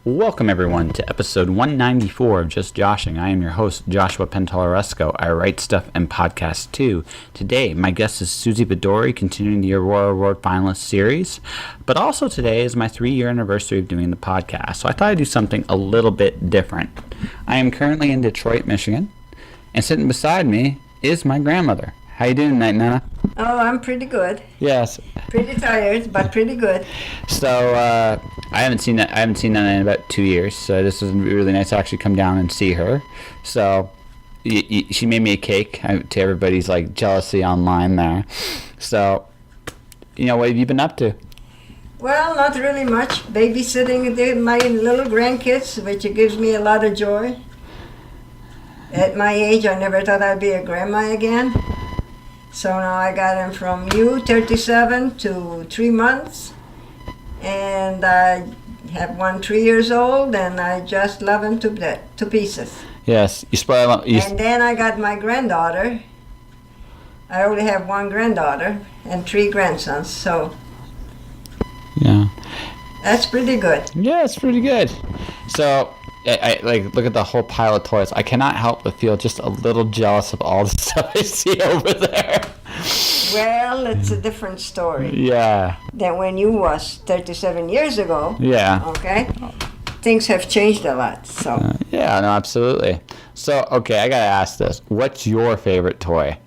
Welcome everyone to episode 194 of Just Joshing. I am your host, Joshua Pentolaresco. I write stuff and podcast too. Today, my guest is Suzy Vadori, continuing the Aurora Award finalist series. But also today is my 3-year anniversary of doing the podcast, so I thought I'd do something a little bit different. I am currently in Detroit, Michigan, and sitting beside me is my grandmother. How you doing tonight, Nana? Oh, I'm pretty good. Yes. Pretty tired, but pretty good. So I haven't seen Nana in about 2 years. So this was really nice to actually come down and see her. So she made me a cake to everybody's like jealousy online there. So what have you been up to? Well, not really much. Babysitting my little grandkids, which gives me a lot of joy. At my age, I never thought I'd be a grandma again. So now I got them from 37 to 3 months. And I have one 3 years old, and I just love him to pieces. Yes, you spoil them. And then I got my granddaughter. I only have one granddaughter and 3 grandsons, so yeah, that's pretty good. Yeah, it's pretty good. So I like look at the whole pile of toys. I cannot help but feel just a little jealous of all the stuff I see over there. Well, it's a different story. Yeah. Than when you was 37 years ago. Yeah. Okay. Things have changed a lot. So. Yeah. No. Absolutely. So okay, I gotta ask this: what's your favorite toy?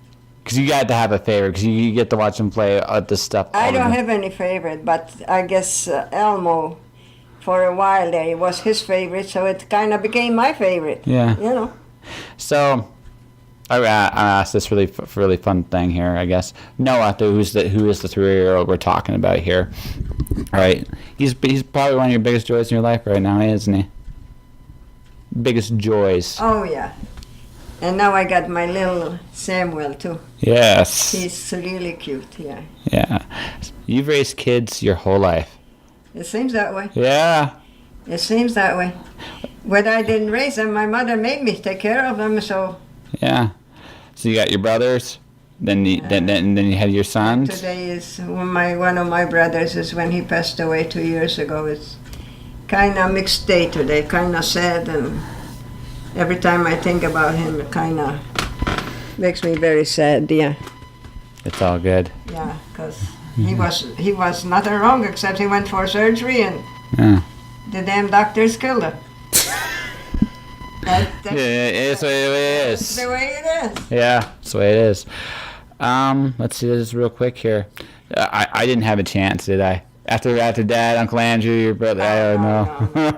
Because you got to have a favorite. Because you get to watch them play this stuff. I don't have any favorite, but I guess Elmo. For a while there, it was his favorite, so it kind of became my favorite. Yeah. So, I asked this really fun thing here, I guess. Noah, who is the 3-year-old we're talking about here? All right, he's probably one of your biggest joys in your life right now, isn't he? Biggest joys. Oh yeah, and now I got my little Samuel too. Yes. He's really cute. Yeah. Yeah. You've raised kids your whole life. It seems that way. Yeah. It seems that way. Whether I didn't raise them, my mother made me take care of them, so. Yeah. So you got your brothers, then you had your sons. Today is one of my brothers is when he passed away 2 years ago. It's kind of mixed day today, kind of sad, and every time I think about him, it kind of makes me very sad. Yeah. It's all good. Yeah, because. He was nothing wrong except he went for surgery and the damn doctors killed him. That's it's the way it is. That's the way it is. Yeah, that's the way it is. Let's see this real quick here. I didn't have a chance, did I? After Dad, Uncle Andrew, your brother, I don't know. No.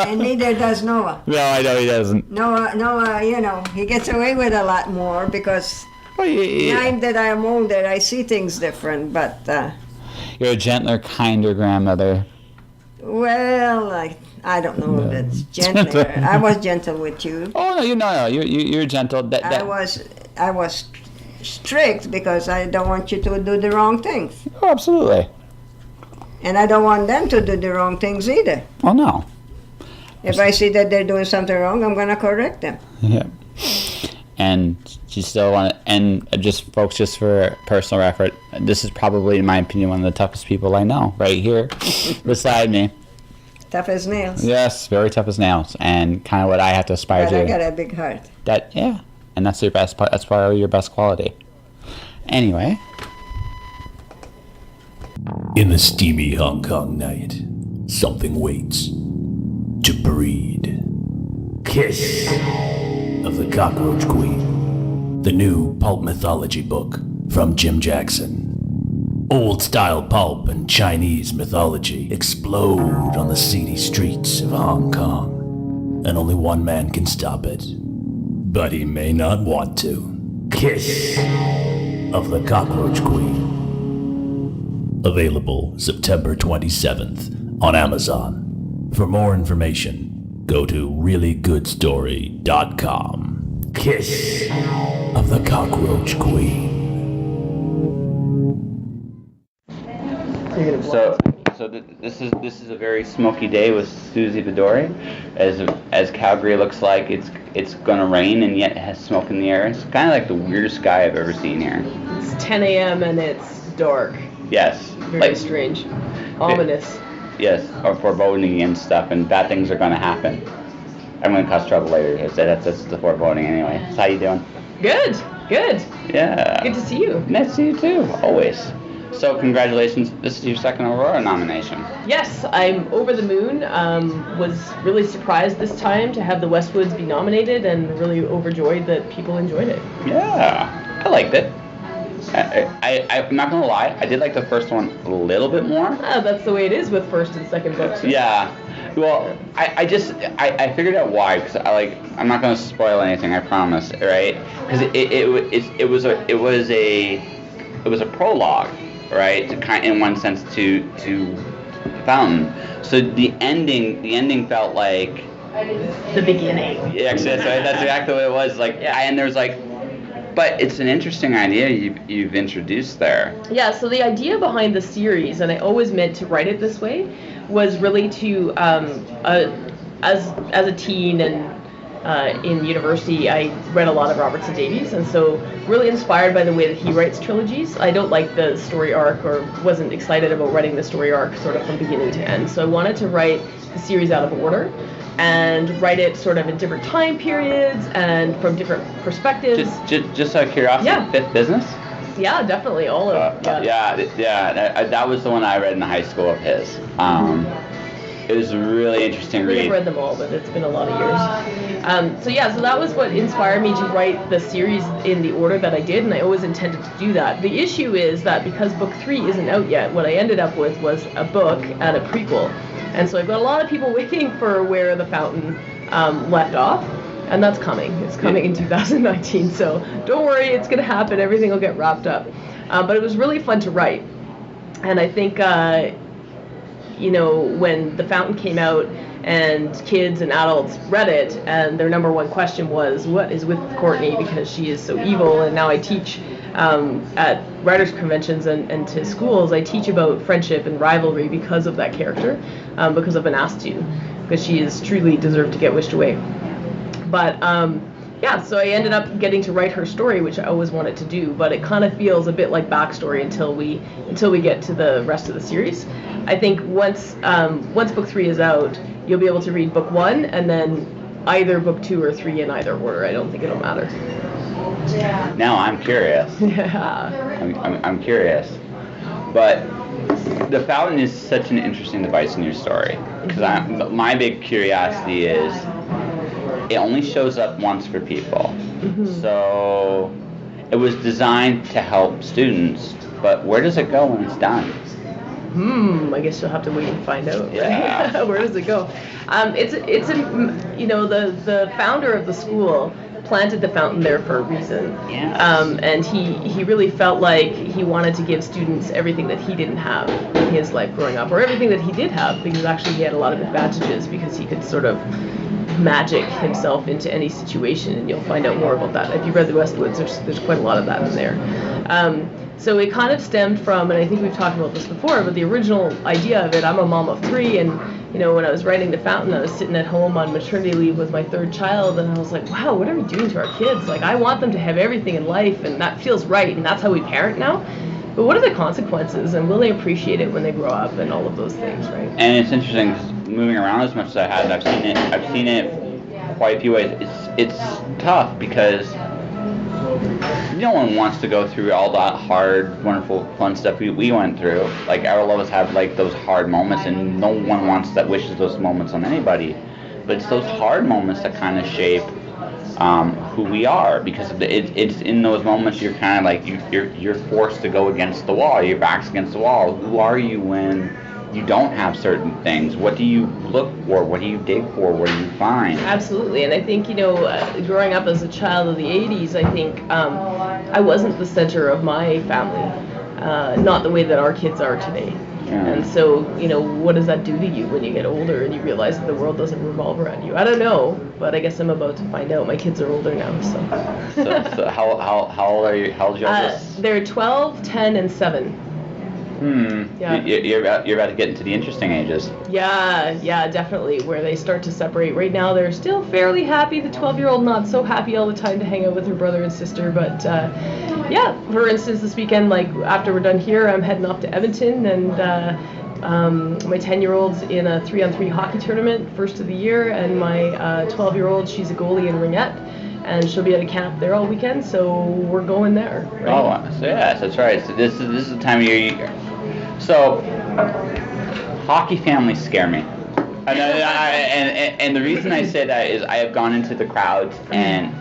And neither does Noah. No, I know he doesn't. Noah, he gets away with a lot more because. Well, now that I'm older, I see things different, but... You're a gentler, kinder grandmother. Well, I don't know if it's gentler. I was gentle with you. Oh, no, you're gentle. I was strict because I don't want you to do the wrong things. Oh, absolutely. And I don't want them to do the wrong things either. Oh, no. If I see that they're doing something wrong, I'm going to correct them. Yeah. And you still want to, and just folks, just for personal effort, this is probably, in my opinion, one of the toughest people I know, right here beside me. Tough as nails. Yes, very tough as nails, and kind of what I have to aspire to. I got a big heart. And that's your best. That's probably your best quality. Anyway. In the steamy Hong Kong night, something waits to breed. Kiss of the Cockroach Queen, the new pulp mythology book from Jim Jackson. Old-style pulp and Chinese mythology explode on the seedy streets of Hong Kong, and only one man can stop it. But he may not want to. Kiss of the Cockroach Queen. Available September 27th on Amazon. For more information, go to reallygoodstory.com. Kiss of the Cockroach Queen. So this is a very smoky day with Suzy Vadori, as Calgary looks like it's gonna rain and yet it has smoke in the air. It's kind of like the weirdest sky I've ever seen here. It's 10 a.m. and it's dark. Yes. Very strange. Ominous. yes, or foreboding and stuff, and bad things are going to happen. I'm going to cause trouble later. That's the foreboding anyway. So how you doing? Good. Yeah. Good to see you. Nice to see you too, always. So congratulations, this is your second Aurora nomination. Yes, I'm over the moon. Was really surprised this time to have the Westwoods be nominated, and really overjoyed that people enjoyed it. Yeah, I liked it. I'm not gonna lie, I did like the first one a little bit more. That's the way it is with first and second books. Yeah. Well, I figured out why, because I'm not gonna spoil anything, I promise, right? Because it was a prologue, right? In one sense to Fountain. So the ending felt like the beginning. Yeah, actually, that's exactly what it was. And there's but it's an interesting idea you've introduced there. Yeah, so the idea behind the series, and I always meant to write it this way, was really to, as a teen and in university, I read a lot of Robertson Davies, and so really inspired by the way that he writes trilogies. I don't like the story arc, or wasn't excited about writing the story arc sort of from beginning to end. So I wanted to write the series out of order, and write it sort of in different time periods and from different perspectives. Just out of curiosity, Yeah. Fifth Business? Yeah, definitely, all of That was the one I read in high school of his. It was a really interesting I read. think I've read them all, but it's been a lot of years. So that was what inspired me to write the series in the order that I did, and I always intended to do that. The issue is that because book 3 isn't out yet, what I ended up with was a book and a prequel. And so I've got a lot of people waiting for where the Fountain left off, and that's coming. It's coming in 2019, so don't worry, it's going to happen. Everything will get wrapped up. But it was really fun to write, and I think when the Fountain came out and kids and adults read it, and their number one question was, what is with Courtney, because she is so evil. And now I teach at writers' conventions and to schools, I teach about friendship and rivalry because of that character, because I've been asked to, because she is truly deserved to get wished away. But so I ended up getting to write her story, which I always wanted to do, but it kind of feels a bit like backstory until we get to the rest of the series. I think once book 3 is out, you'll be able to read book 1 and then either book 2 or 3 in either order. I don't think it'll matter. Now I'm curious. Yeah. I'm curious. But the Fountain is such an interesting device in your story. Because my big curiosity is, it only shows up once for people. Mm-hmm. So it was designed to help students, but where does it go when it's done? I guess you'll have to wait and find out. Yeah. Where does it go? The founder of the school planted the Fountain there for a reason. Yes. And he really felt like he wanted to give students everything that he didn't have in his life growing up, or everything that he did have, because actually he had a lot of advantages, because he could sort of magic himself into any situation, and you'll find out more about that. If you've read the Westwoods, there's quite a lot of that in there. So it kind of stemmed from, and I think we've talked about this before, but the original idea of it, I'm a mom of 3, and when I was writing The Fountain, I was sitting at home on maternity leave with my 3rd child, and I was like, wow, what are we doing to our kids? I want them to have everything in life, and that feels right, and that's how we parent now. But what are the consequences, and will they appreciate it when they grow up, and all of those things, right? And it's interesting, 'cause moving around as much as I have, I've seen it quite a few ways. It's tough because no one wants to go through all that hard, wonderful, fun stuff we went through. All of us have those hard moments, and no one wishes those moments on anybody. But it's those hard moments that kind of shape who we are, because it's in those moments you're kind of you're forced to go against the wall. Your back's against the wall. Who are you when you don't have certain things? What do you look for? What do you dig for? What do you find? Absolutely. And I think, growing up as a child of the 80s, I think I wasn't the center of my family, not the way that our kids are today. Yeah. And so, what does that do to you when you get older and you realize that the world doesn't revolve around you? I don't know, but I guess I'm about to find out. My kids are older now, so. So how old are you? How old are you? They're 12, 10, and 7. Yeah. You're about to get into the interesting ages. Yeah, definitely, where they start to separate. Right now, they're still fairly happy. The 12-year-old not so happy all the time to hang out with her brother and sister, but for instance, this weekend, after we're done here, I'm heading off to Edmonton, and My 10-year-old's in a 3-on-3 hockey tournament, first of the year, and my 12-year-old, she's a goalie in ringette, and she'll be at a camp there all weekend, so we're going there. Right? Oh, so yes, that's right. So this is the time of year. So hockey families scare me. And the reason I say that is I have gone into the crowds, and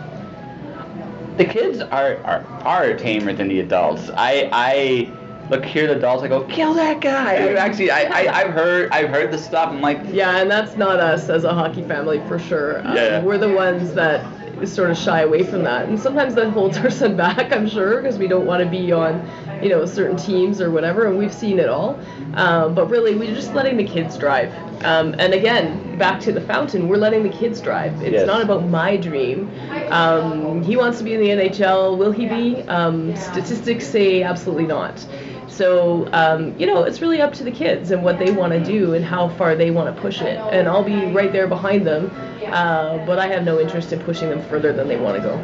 the kids are tamer than the adults. I look here the adults, I go, kill that guy. I've heard the stuff. I'm like, yeah, and that's not us as a hockey family for sure. We're the ones that sort of shy away from that, and sometimes that holds our son back, I'm sure, because we don't want to be on, certain teams or whatever, and we've seen it all. But really, we're just letting the kids drive. And again, back to the fountain, we're letting the kids drive. It's not about my dream. He wants to be in the NHL. Will he be? Statistics say absolutely not. So, it's really up to the kids and what they want to do and how far they want to push it. And I'll be right there behind them, but I have no interest in pushing them further than they want to go.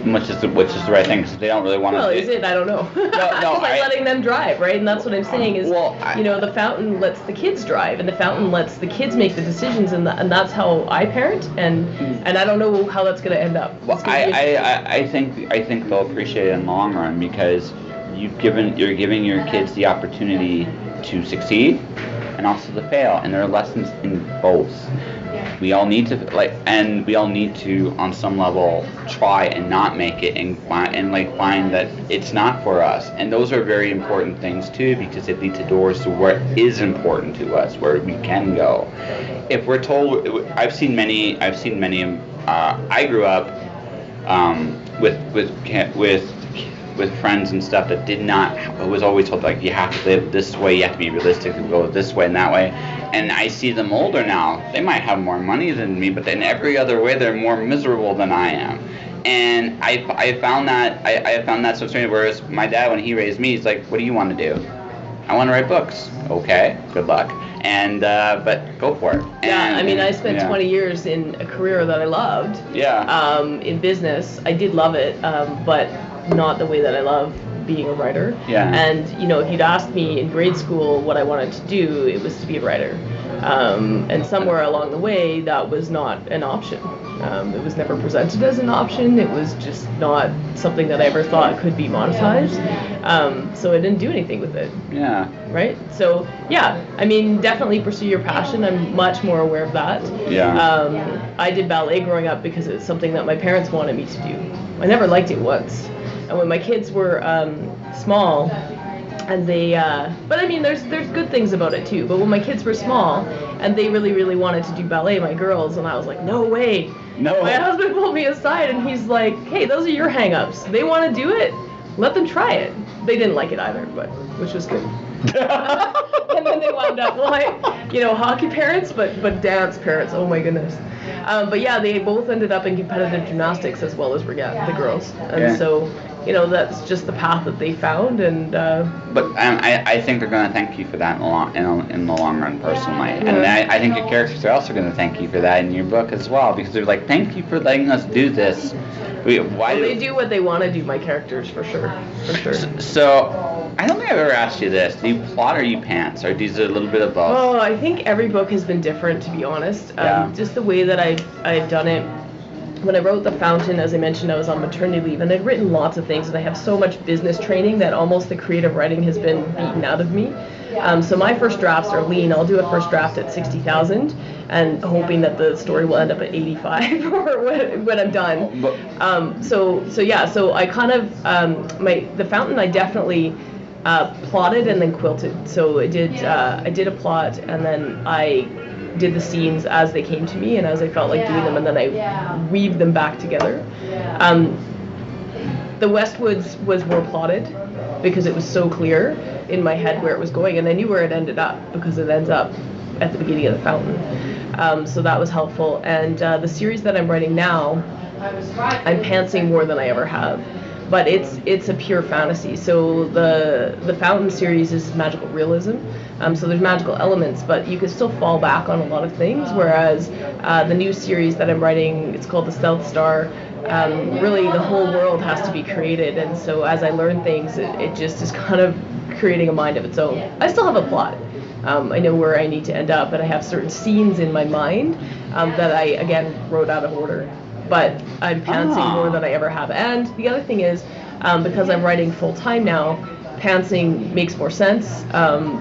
Which is the right thing, because they don't really want to. Well, is it? I don't know. No, I'm letting them drive, right? And that's what I'm saying is, the fountain lets the kids drive, and the fountain lets the kids make the decisions, and that's how I parent, and I don't know how that's going to end up. Well, I think they'll appreciate it in the long run, because you're giving your kids the opportunity to succeed and also to fail, and there are lessons in both. We all need to on some level try and not make it and find that it's not for us, and those are very important things too, because it leads to doors to what is important to us, where we can go. If we're told, I've seen many. I grew up with friends and stuff that did not. It was always told, like, you have to live this way, you have to be realistic, you go this way and that way. And I see them older now. They might have more money than me, but in every other way, they're more miserable than I am. And I found that so strange. Whereas my dad, when he raised me, he's like, "What do you want to do?" "I want to write books." "Okay, good luck." And but go for it. And, I spent 20 years in a career that I loved. Yeah. In business, I did love it, but not the way that I love being a writer. Yeah. And if you'd asked me in grade school what I wanted to do, it was to be a writer. And somewhere along the way, that was not an option. It was never presented as an option. It was just not something that I ever thought could be monetized. So I didn't do anything with it. Yeah. Right? So, definitely pursue your passion. I'm much more aware of that. Yeah. I did ballet growing up because it's something that my parents wanted me to do. I never liked it once. And when my kids were small, and they, there's good things about it too. But when my kids were small, and they really, really wanted to do ballet, my girls, and I was like, no way. No. My husband pulled me aside, and he's like, hey, those are your hang-ups. They want to do it. Let them try it. They didn't like it either, which was good. And then they wound up, hockey parents, but dance parents. Oh my goodness. They both ended up in competitive gymnastics as well as regatta, the girls. And so, that's just the path that they found. And but I think they're going to thank you for that in the long run, personally. And I think your characters are also going to thank you for that in your book as well, because they're like, thank you for letting us do this. They do what they want to do, my characters, for sure. So, I don't think I've ever asked you this. Do you plot or you pants? Or these are a little bit of both? Oh, I think every book has been different, to be honest. Just the way that I've done it. When I wrote The Fountain, as I mentioned, I was on maternity leave, and I'd written lots of things, and I have so much business training that almost the creative writing has been beaten out of me. So my first drafts are lean. I'll do a first draft at 60,000, and hoping that the story will end up at 85 or when I'm done. So I kind of The Fountain, I definitely plotted and then quilted. So I did a plot, and then I did the scenes as they came to me and as I felt like doing them, and then I weaved them back together. The Westwoods was more plotted because it was so clear in my head where it was going, and I knew where it ended up because it ends up at the beginning of The Fountain. So that was helpful. And the series that I'm writing now, I'm pantsing more than I ever have. But it's a pure fantasy. So the Fountain series is magical realism. So there's magical elements, but you can still fall back on a lot of things. Whereas the new series that I'm writing, it's called The Stealth Star. Really, the whole world has to be created, and so as I learn things, it just is kind of creating a mind of its own. I still have a plot, I know where I need to end up, and I have certain scenes in my mind that I, again, wrote out of order. But I'm pantsing more than I ever have. And the other thing is, because I'm writing full-time now, pantsing makes more sense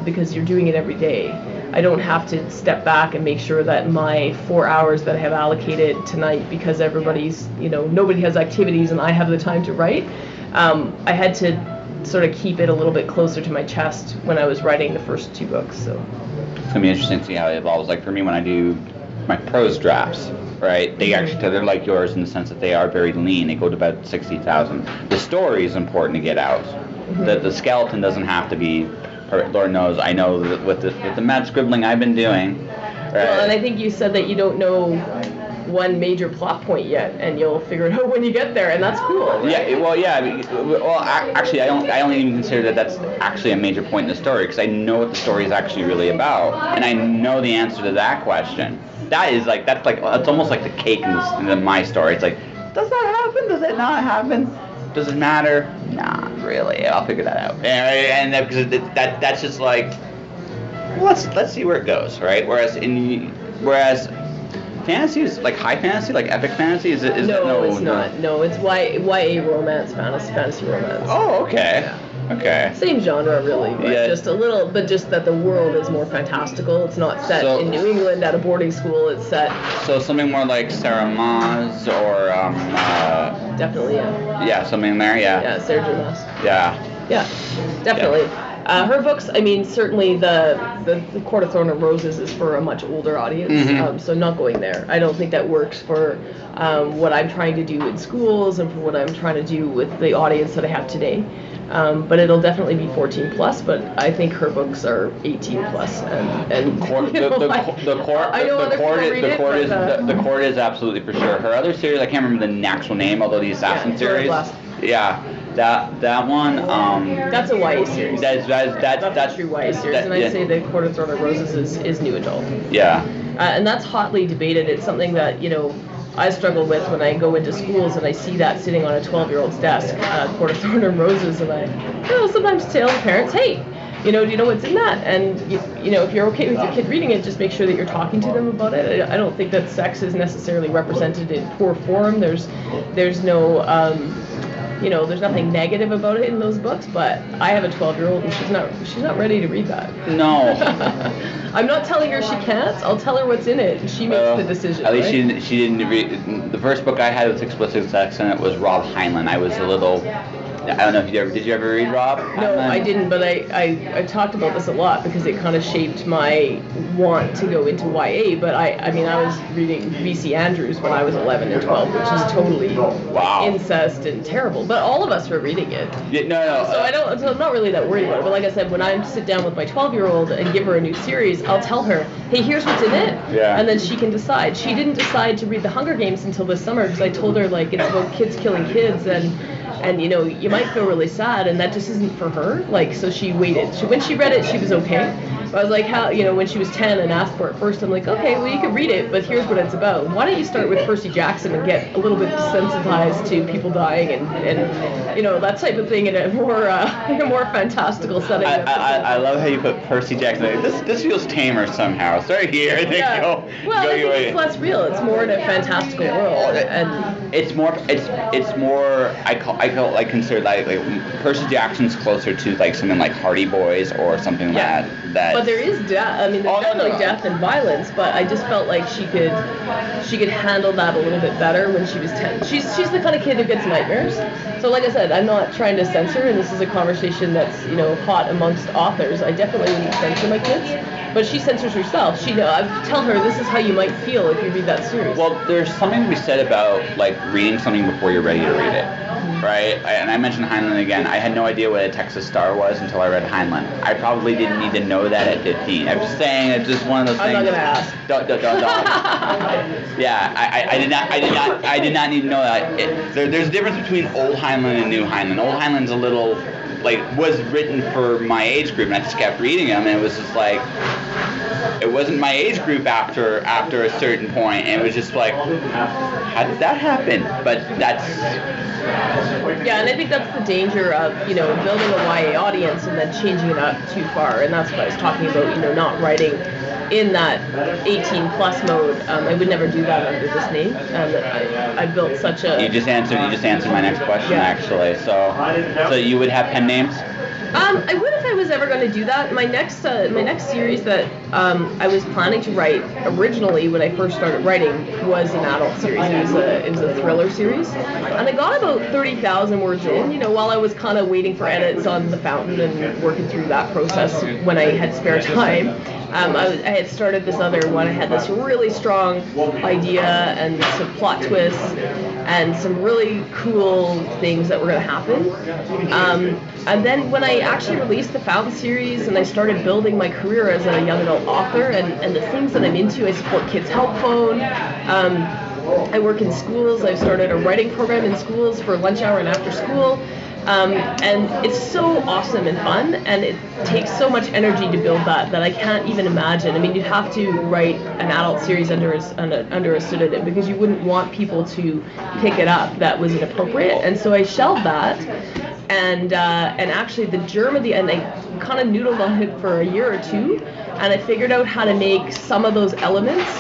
because you're doing it every day. I don't have to step back and make sure that my 4 hours that I have allocated tonight, because everybody's, nobody has activities and I have the time to write, I had to sort of keep it a little bit closer to my chest when I was writing the first 2 books. So it's gonna be interesting to see how it evolves. Like for me, when I do my prose drafts, right, they're like yours in the sense that they are very lean. They go to about 60,000. The story is important to get out. The skeleton doesn't have to be. Lord knows, I know that with the mad scribbling I've been doing. Right? Well, and I think you said that you don't know one major plot point yet, and you'll figure it out when you get there, and that's cool. Right? Yeah. Well, yeah. Well, actually, I don't even consider that that's actually a major point in the story, because I know what the story is actually really about, and I know the answer to that question. That's almost like the cake in my story. It's like, does that happen? Does it not happen? Does it matter? Not really. I'll figure that out. And because that's just like, well, let's see where it goes, right? Whereas fantasy is like high fantasy, like epic fantasy. No, it's not. No, it's YA romance, fantasy romance. Oh, okay. Yeah. Okay. Same genre, really, but just a little. But just that the world is more fantastical. It's not set in New England at a boarding school. It's set. So something more like Sarah Maas or Definitely, yeah. Yeah, something there, yeah. Yeah, Sarah J. Maas. Yeah. Yeah, definitely. Yeah. Her books, I mean, certainly the Court of Thorn and Roses is for a much older audience, so not going there. I don't think that works for what I'm trying to do in schools and for what I'm trying to do with the audience that I have today. But it'll definitely be 14 plus, but I think her books are 18 plus. And the court is absolutely for sure. Her other series, I can't remember the actual name, although the Assassin series. Yeah. That one. That's a YA series. That's a true YA series, and I'd say the Court of Thorn and Roses is new adult. Yeah. And that's hotly debated. It's something that I struggle with when I go into schools and I see that sitting on a 12-year-old's desk, Court of Thorn and Roses, and I sometimes tell parents, hey, do you know what's in that? And if you're okay with your kid reading it, just make sure that you're talking to them about it. I don't think that sex is necessarily represented in poor form. There's no there's nothing negative about it in those books, but I have a 12-year-old and she's not ready to read that. No. I'm not telling her she can't. I'll tell her what's in it, and she makes the decision. At least she didn't read. The first book I had with explicit sex in it was Rob Heinlein. I was a little. I don't know if did you ever read Rob? No, I didn't, but I talked about this a lot because it kind of shaped my want to go into YA, but I was reading V.C. Andrews when I was 11 and 12, which is totally incest and terrible, but all of us were reading it. Yeah, no. So I'm not really that worried about it, but like I said, when I sit down with my 12-year-old and give her a new series, I'll tell her, hey, here's what's in it, and then she can decide. She didn't decide to read The Hunger Games until this summer because I told her, like, it's about kids killing kids, and you might feel really sad, and that just isn't for her. Like, so she waited. When she read it, she was okay. But I was like, when she was 10 and asked for it first, I'm like, okay, well, you can read it, but here's what it's about. Why don't you start with Percy Jackson and get a little bit desensitized to people dying and that type of thing in a more fantastical setting. I love how you put Percy Jackson. This feels tamer somehow. It's right here. I think I think it's less real. It's more in a fantastical world, and it's more. I consider like Percy Jackson's closer to like something like Hardy Boys or something that. But there is death. I mean, there's definitely death and violence. But I just felt like she could handle that a little bit better when she was 10. She's the kind of kid who gets nightmares. So like I said, I'm not trying to censor, and this is a conversation that's hot amongst authors. I definitely wouldn't censor my kids, but she censors herself. I tell her this is how you might feel if you read that series. Well, there's something to be said about like reading something before you're ready to read it. Right, and I mentioned Heinlein again. I had no idea what a Texas Star was until I read Heinlein. I probably didn't need to know that at 15. I'm just saying, it's just one of those things. I'm not gonna ask. Don't. Yeah, I did not need to know that. There's a difference between old Heinlein and new Heinlein. Old Heinlein's a little was written for my age group, and I just kept reading them, and it was just like, it wasn't my age group after a certain point, and it was just like, how did that happen? But that's yeah, and I think that's the danger of building a YA audience and then changing it up too far, and that's what I was talking about. Not writing in that 18 plus mode. I would never do that under this name, and I built such a. You just answered my next question, actually. So you would have pen names? I would if I was ever going to do that. My next series that I was planning to write originally when I first started writing was an adult series. It was a thriller series, and I got about 30,000 words in. While I was kind of waiting for edits on The Fountain and working through that process when I had spare time. I had started this other one. I had this really strong idea and some plot twists and some really cool things that were going to happen. And then when I actually released the Fountain series and I started building my career as a young adult author and the things that I'm into, I support Kids Help Phone. I work in schools. I've started a writing program in schools for lunch hour and after school. And it's so awesome and fun, and it takes so much energy to build that I can't even imagine. I mean, you'd have to write an adult series under a pseudonym because you wouldn't want people to pick it up that was inappropriate. And so I shelved that, and actually the germ of and I kind of noodled on it for a year or two, and I figured out how to make some of those elements.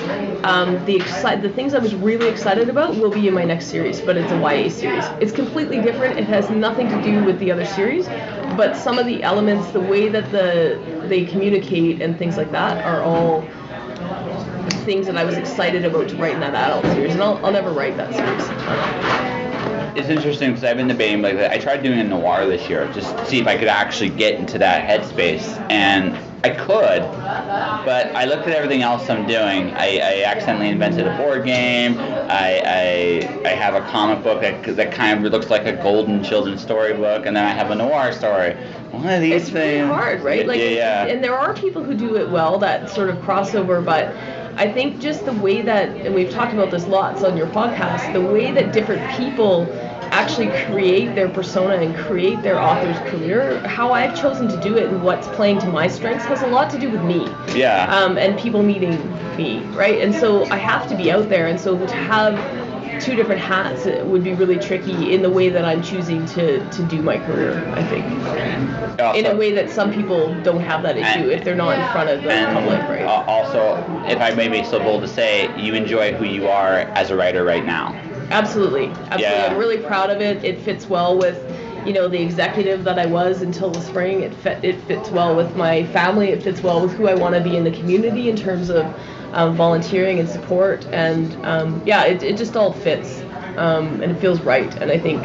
The things I was really excited about will be in my next series, but it's a YA series. It's completely different. It has nothing to do with the other series, but some of the elements, the way that they communicate and things like that are all things that I was excited about to write in that adult series, and I'll never write that series. It's interesting because I've been debating, like, I tried doing a noir this year just to see if I could actually get into that headspace, and I could, but I looked at everything else I'm doing. I accidentally invented a board game. I have a comic book that kind of looks like a golden children's storybook, and then I have a noir story. One of these things. It's really hard, right? Like, yeah. And there are people who do it well, that sort of crossover, but I think just the way that, and we've talked about this lots on your podcast, the way that different people actually create their persona and create their author's career, how I've chosen to do it and what's playing to my strengths has a lot to do with me. Yeah. And people meeting me, right? And so I have to be out there, and so to have two different hats would be really tricky in the way that I'm choosing to do my career, I think. Also, in a way that some people don't have that issue if they're not in front of the public, right? Also, if I may be so bold to say, you enjoy who you are as a writer right now. Absolutely. Yeah. I'm really proud of it. It fits well with, the executive that I was until the spring. It fits well with my family. It fits well with who I want to be in the community in terms of volunteering and support. And it just all fits, and it feels right. And I think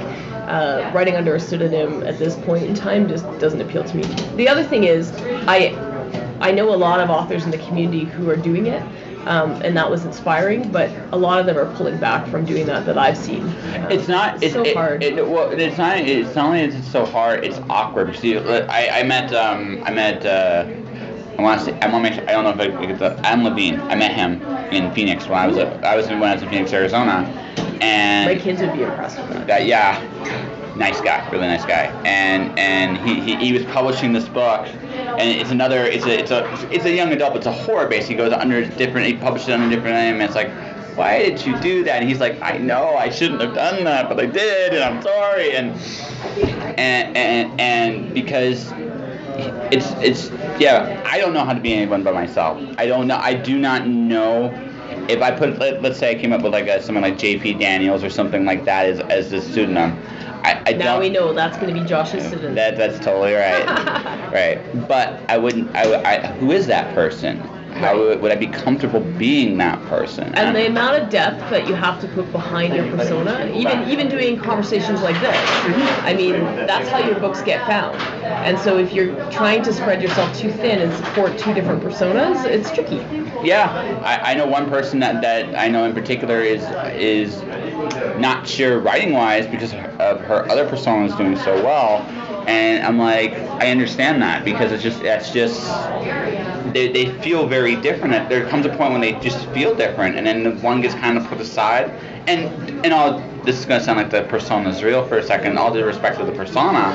writing under a pseudonym at this point in time just doesn't appeal to me. The other thing is, I know a lot of authors in the community who are doing it. And that was inspiring, but a lot of them are pulling back from doing that I've seen. It's not. It's so hard. It's not. It's not only it's so hard. It's awkward. See, I met. I want to say. I want to make sure. I don't know if I get the. Adam Levine. I met him in Phoenix when I was in Phoenix, Arizona, and my kids would be impressed with that. Yeah. Nice guy, really nice guy, and he was publishing this book, and it's a young adult, but it's a horror base. He goes under he published it under a different name, and it's like, why did you do that? And he's like, I know I shouldn't have done that, but I did, and I'm sorry, and because it's I don't know how to be anyone but myself. I do not know. If I put, let's say I came up with someone like J.P. Daniels or something like that as a pseudonym. Now we know that's going to be Josh's pseudonym. That's totally right. Right. But I wouldn't. Who is that person? How would I be comfortable being that person? And the amount of depth that you have to put behind your persona, even doing conversations like this. I mean, that's how your books get found. And so if you're trying to spread yourself too thin and support two different personas, it's tricky. Yeah, I know one person that I know in particular is not sure writing-wise because of her other persona is doing so well, and I'm like, I understand that because that's just they feel very different. There comes a point when they just feel different, and then the one gets kind of put aside. And all this is going to sound like the persona is real for a second. All due respect to the persona,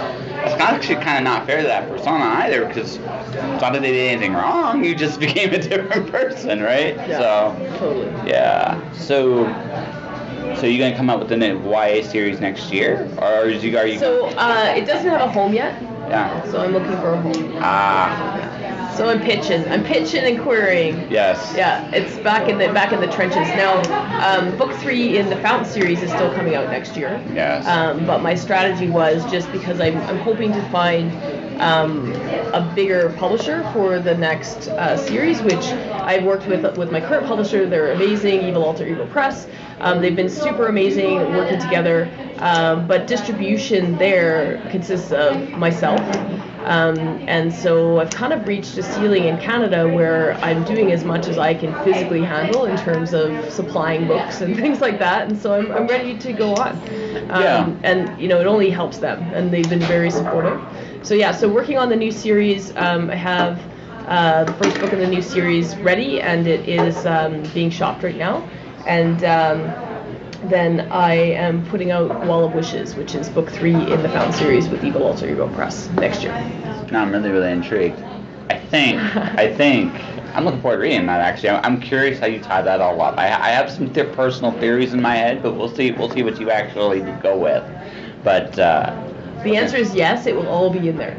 it's actually kind of not fair to that persona either, because it's not that they did anything wrong. You just became a different person, right? Yeah, so totally. Yeah. So you gonna come up with a new YA series next year, or are you? So it doesn't have a home yet. Yeah. So I'm looking for a home. So I'm pitching and querying. Yes. Yeah, it's back in the trenches now. Book 3 in the Fountain series is still coming out next year. Yes. But my strategy was, just because I'm hoping to find a bigger publisher for the next series, which I've worked with my current publisher. They're amazing, Evil Alter Ego Press. They've been super amazing working together. But distribution there consists of myself. And so I've kind of reached a ceiling in Canada where I'm doing as much as I can physically handle in terms of supplying books and things like that. And so I'm ready to go on. And, it only helps them. And they've been very supportive. So, so working on the new series. I have the first book in the new series ready, and it is being shopped right now. And then I am putting out Wall of Wishes, which is book 3 in the Fountain series with Evil Alter Ego Press next year. No, I'm really intrigued. I think I'm looking forward to reading that. Actually, I'm curious how you tie that all up. I have some personal theories in my head, but we'll see what you actually go with. But the answer is yes. It will all be in there.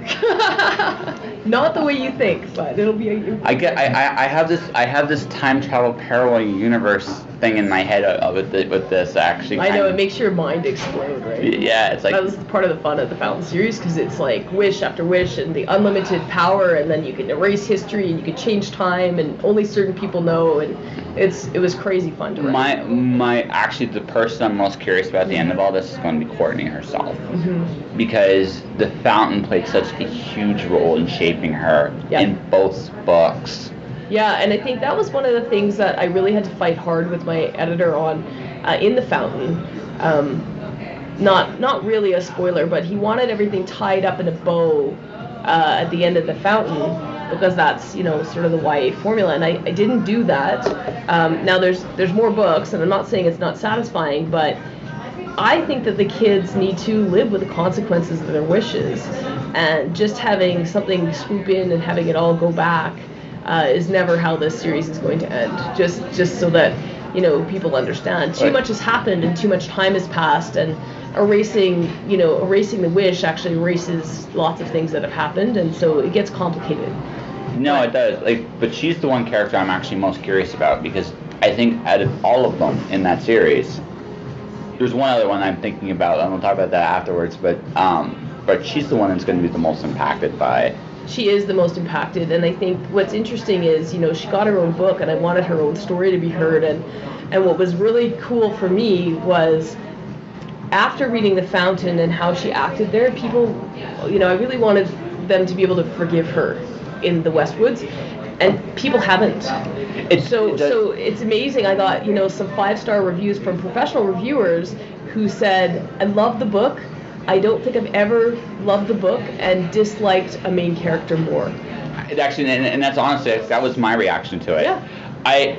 Not the way you think, but it'll be. I have this time travel parallel universe thing in my head with this actually. I know, it makes your mind explode, right? Yeah, it's like, that was part of the fun of the Fountain series, because it's like wish after wish and the unlimited power, and then you can erase history and you can change time, and only certain people know, and it was crazy fun to write. Actually, the person I'm most curious about at the end of all this is going to be Courtney herself, because the Fountain played such a huge role in shaping her in both books. Yeah, and I think that was one of the things that I really had to fight hard with my editor on in the Fountain. Not really a spoiler, but he wanted everything tied up in a bow at the end of the Fountain, because that's sort of the YA formula, and I didn't do that. Now there's more books, and I'm not saying it's not satisfying, but I think that the kids need to live with the consequences of their wishes, and just having something swoop in and having it all go back is never how this series is going to end. Just so that people understand. Too much has happened and too much time has passed, and erasing the wish actually erases lots of things that have happened, and so it gets complicated. No, it does. But she's the one character I'm actually most curious about, because I think out of all of them in that series, there's one other one I'm thinking about, and we'll talk about that afterwards. But she's the one that's going to be the most impacted by. She is the most impacted, and I think what's interesting is, she got her own book, and I wanted her own story to be heard, and what was really cool for me was, after reading The Fountain and how she acted there, people, I really wanted them to be able to forgive her in the Westwoods, and people haven't. So it's amazing. I got, some 5-star reviews from professional reviewers who said, I love the book. I don't think I've ever loved the book and disliked a main character more. It actually, and that's honestly, that was my reaction to it. Yeah. I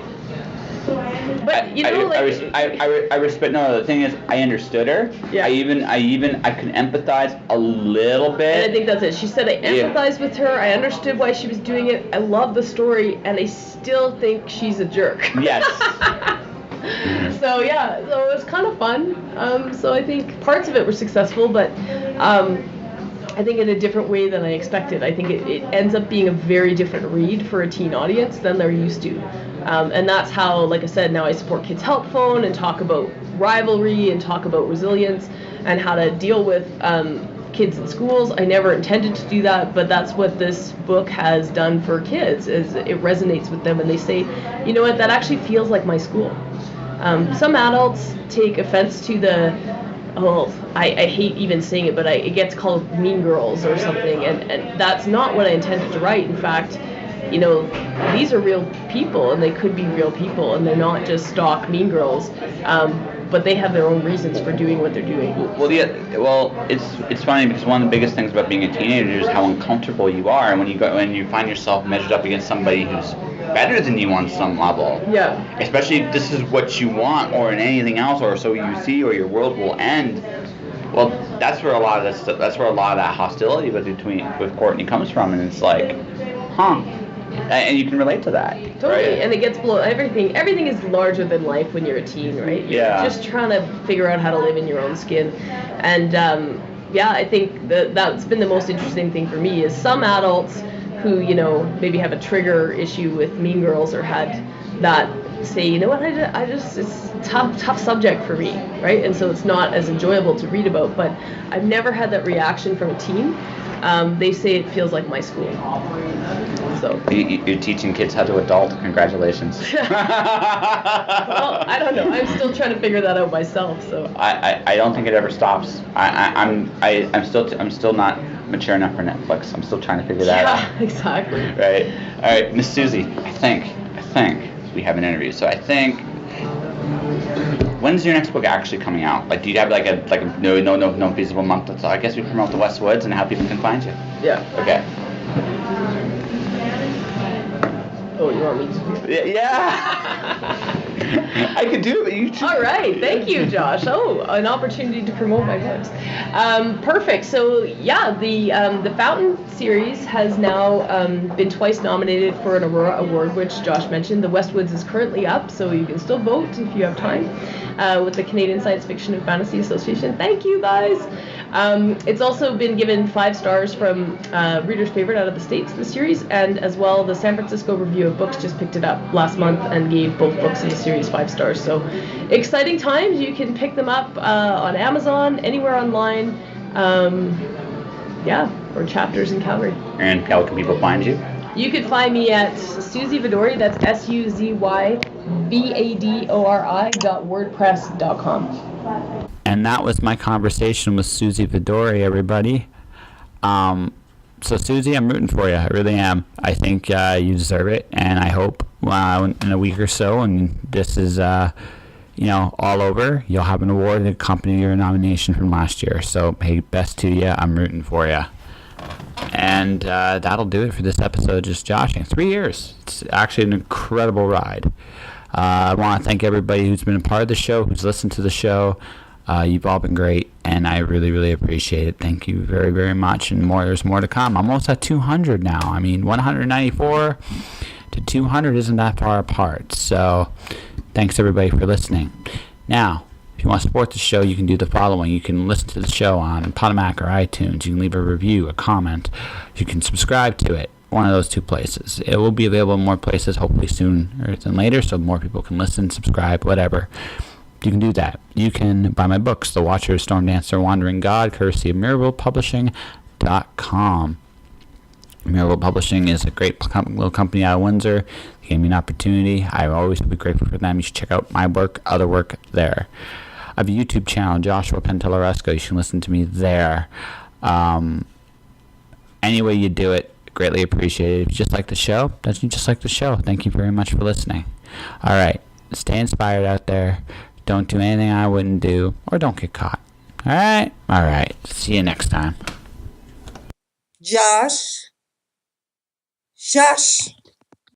respect. No, the thing is, I understood her. Yeah. I could empathize a little bit. And I think that's it. She said, I empathized with her. I understood why she was doing it. I love the story, and I still think she's a jerk. Yes. So it was kind of fun. So I think parts of it were successful, but I think in a different way than I expected. I think it ends up being a very different read for a teen audience than they're used to. And that's how, like I said, now I support Kids Help Phone and talk about rivalry and talk about resilience and how to deal with kids in schools. I never intended to do that, but that's what this book has done for kids, is it resonates with them, and they say, you know what, that actually feels like my school. Some adults take offense to the, I hate even saying it, but it gets called Mean Girls or something, and that's not what I intended to write. In fact, these are real people, and they could be real people, and they're not just stock Mean Girls, but they have their own reasons for doing what they're doing. Well, it's funny, because one of the biggest things about being a teenager is how uncomfortable you are, and when you find yourself measured up against somebody who's better than you on some level. Yeah. Especially if this is what you want, or in anything else, or so you see, or your world will end. Well, that's where a lot of that hostility with Courtney comes from, and it's like, huh? And you can relate to that. Totally, right? and it gets below everything. Everything is larger than life when you're a teen, right? You're just trying to figure out how to live in your own skin, and I think that's been the most interesting thing for me is some adults who maybe have a trigger issue with Mean Girls or had that say, you know what, I just it's tough subject for me, right? And so it's not as enjoyable to read about. But I've never had that reaction from a teen. They say it feels like my school. So you're teaching kids how to adult. Congratulations. Well, I don't know. I'm still trying to figure that out myself. So I don't think it ever stops. I'm still not mature enough for Netflix. I'm still trying to figure that out. Yeah, exactly. Right. All right, Miss Suzy. I think we have an interview. So I think. When's your next book actually coming out? Like, do you have like a no feasible month? So I guess we promote the West Woods and how people can find you. Yeah. Okay. Oh, you want me to? Yeah. I could do it, but you too. All right, thank you, Josh. Oh, an opportunity to promote my books. Perfect. So yeah, the Fountain series has now been twice nominated for an Aurora Award, which Josh mentioned. The Westwoods is currently up, so you can still vote if you have time. With the Canadian Science Fiction and Fantasy Association. Thank you, guys. It's also been given 5 stars from Reader's Favorite out of the States, the series, and as well the San Francisco Review of Books just picked it up last month and gave both books in the series 5 stars. So exciting times. You can pick them up on Amazon, anywhere online, or Chapters in Calgary. And how can people find you? You can find me at Suzy Vadori, that's SUZYVADORI.wordpress.com. And that was my conversation with Suzy Vadori, everybody. So Suzy, I'm rooting for you. I really am. I think you deserve it, and I hope in a week or so, and this is all over, you'll have an award to accompany your nomination from last year. So hey, best to you. I'm rooting for you. And that'll do it for this episode of Just Joshing. 3 years. It's actually an incredible ride. I want to thank everybody who's been a part of the show, who's listened to the show. You've all been great, and I really, really appreciate it. Thank you very, very much. And there's more to come. I'm almost at 200 now. I mean, 194 to 200 isn't that far apart. So thanks, everybody, for listening. Now, if you want to support the show, you can do the following. You can listen to the show on Podomac or iTunes. You can leave a review, a comment. You can subscribe to it. One of those 2 places. It will be available in more places, hopefully sooner than later, so more people can listen, subscribe, whatever. You can do that. You can buy my books, The Watcher, Storm Dancer, Wandering God, courtesy of MirabolePublishing.com. Miracle Publishing is a great little company out of Windsor. They gave me an opportunity. I always will be grateful for them. You should check out my work, other work there. I have a YouTube channel, Joshua Penteloresco. You should listen to me there. Any way you do it, greatly appreciated. If you just like the show, you just like the show. Thank you very much for listening. All right. Stay inspired out there. Don't do anything I wouldn't do, or don't get caught. All right? All right. See you next time. Josh.